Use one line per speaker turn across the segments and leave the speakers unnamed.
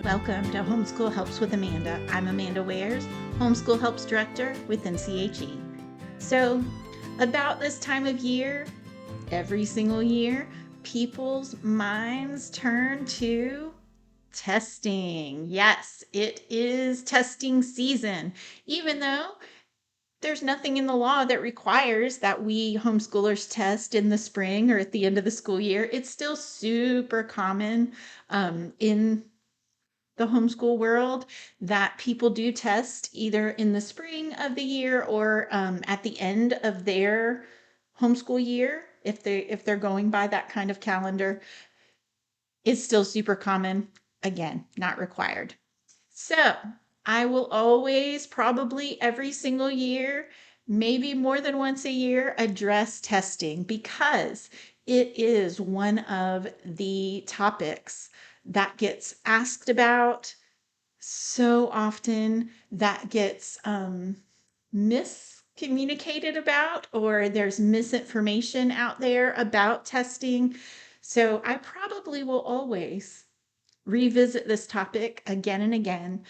Welcome to Homeschool Helps with Amanda. I'm Amanda Wares, Homeschool Helps Director with NCHE. So, about this time of year, every single year, people's minds turn to testing. Yes, it is testing season, even though there's nothing in the law that requires that we homeschoolers test in the spring or at the end of the school year. It's still super common in the homeschool world that people do test either in the spring of the year or at the end of their homeschool year if they're going by that kind of calendar. It's still super common. Again, not required. So I will always, probably every single year, maybe more than once a year, address testing because it is one of the topics that gets asked about so often, that gets miscommunicated about, or there's misinformation out there about testing. So I probably will always revisit this topic again and again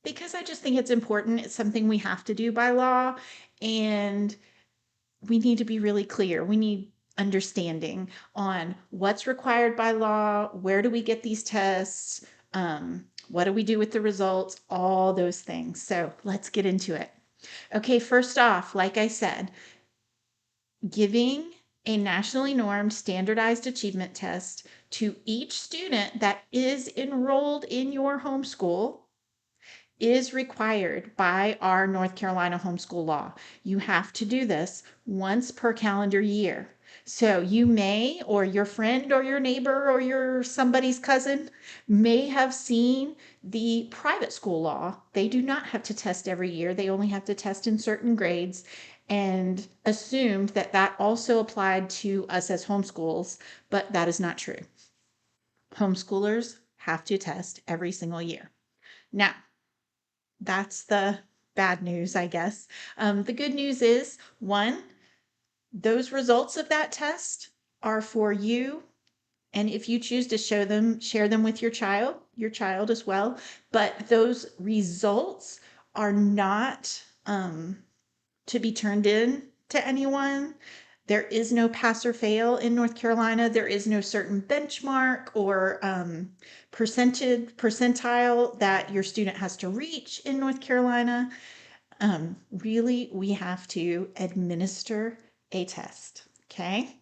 because I just think it's important. It's something we have to do by law, and we need to be really clear. We need understanding on what's required by law, where do we get these tests, what do we do with the results, all those things. So let's get into it. Okay, first off, like I said, giving a nationally normed standardized achievement test to each student that is enrolled in your homeschool is required by our North Carolina homeschool law. You have to do this once per calendar year. So you may, or your friend or your neighbor or your somebody's cousin may have seen the private school law. They do not have to test every year. They only have to test in certain grades, and assumed that that also applied to us as homeschools, but that is not true. Homeschoolers have to test every single year. Now, that's the bad news, I guess. The good news is, one, those results of that test are for you. And if you choose to share them with your child as well. But those results are not to be turned in to anyone. There is no pass or fail in North Carolina. There is no certain benchmark or percentile that your student has to reach in North Carolina. Really, we have to administer a test, okay?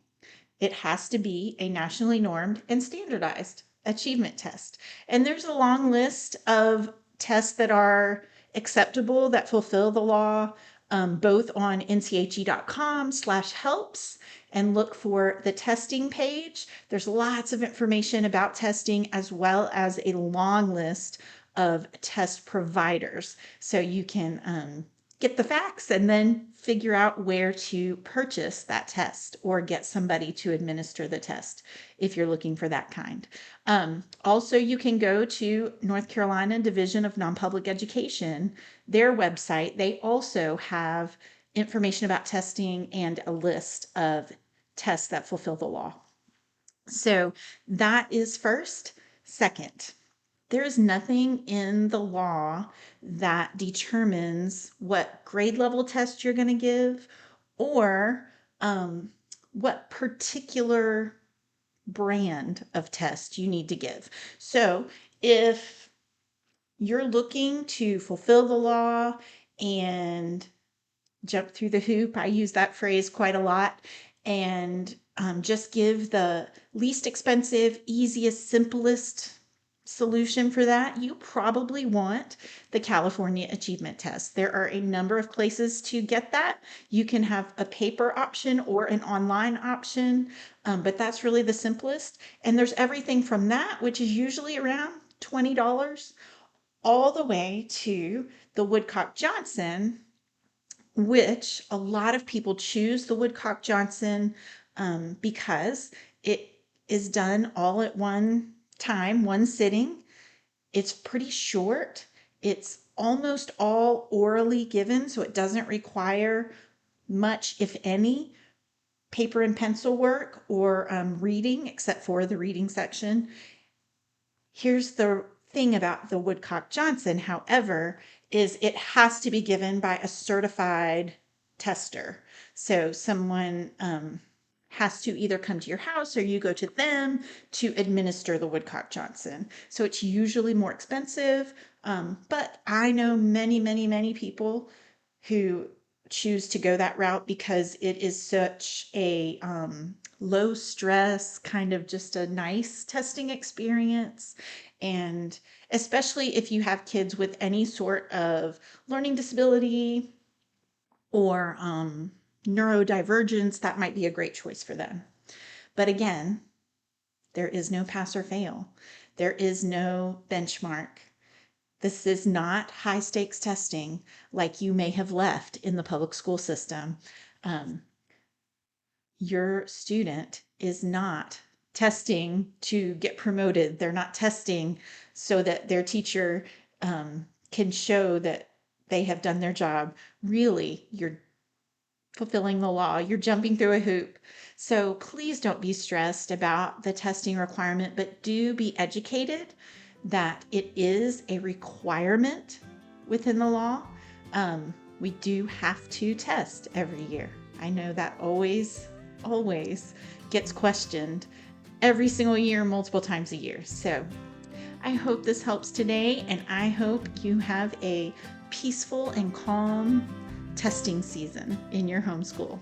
It has to be a nationally normed and standardized achievement test. And there's a long list of tests that are acceptable, that fulfill the law, both on nche.com/helps, and look for the testing page. There's lots of information about testing, as well as a long list of test providers. So you can get the facts and then figure out where to purchase that test or get somebody to administer the test if you're looking for that kind. Also, you can go to North Carolina Division of Non-Public Education, their website. They also have information about testing and a list of tests that fulfill the law. So that is first. Second, there is nothing in the law that determines what grade level test you're going to give or what particular brand of test you need to give. So if you're looking to fulfill the law and jump through the hoop, I use that phrase quite a lot, and just give the least expensive, easiest, simplest solution for that, you probably want the California Achievement Test. There are a number of places to get that. You can have a paper option or an online option, but that's really the simplest. And there's everything from that, which is usually around $20, all the way to the Woodcock-Johnson, which a lot of people choose the Woodcock-Johnson because it is done all at one time, one sitting. It's pretty short. It's almost all orally given, so it doesn't require much, if any, paper and pencil work or reading, except for the reading section. Here's the thing about the Woodcock-Johnson, however, is it has to be given by a certified tester. So someone has to either come to your house or you go to them to administer the Woodcock-Johnson. So it's usually more expensive, but I know many, many, many people who choose to go that route because it is such a low stress, kind of just a nice testing experience. And especially if you have kids with any sort of learning disability or neurodivergence, that might be a great choice for them. But again, there is no pass or fail. There is no benchmark. This is not high stakes testing like you may have left in the public school system. Your student is not testing to get promoted. They're not testing so that their teacher can show that they have done their job. Really, you're fulfilling the law. You're jumping through a hoop. So please don't be stressed about the testing requirement, but do be educated that it is a requirement within the law. We do have to test every year. I know that always gets questioned every single year, multiple times a year. So I hope this helps today, and I hope you have a peaceful and calm testing season in your homeschool.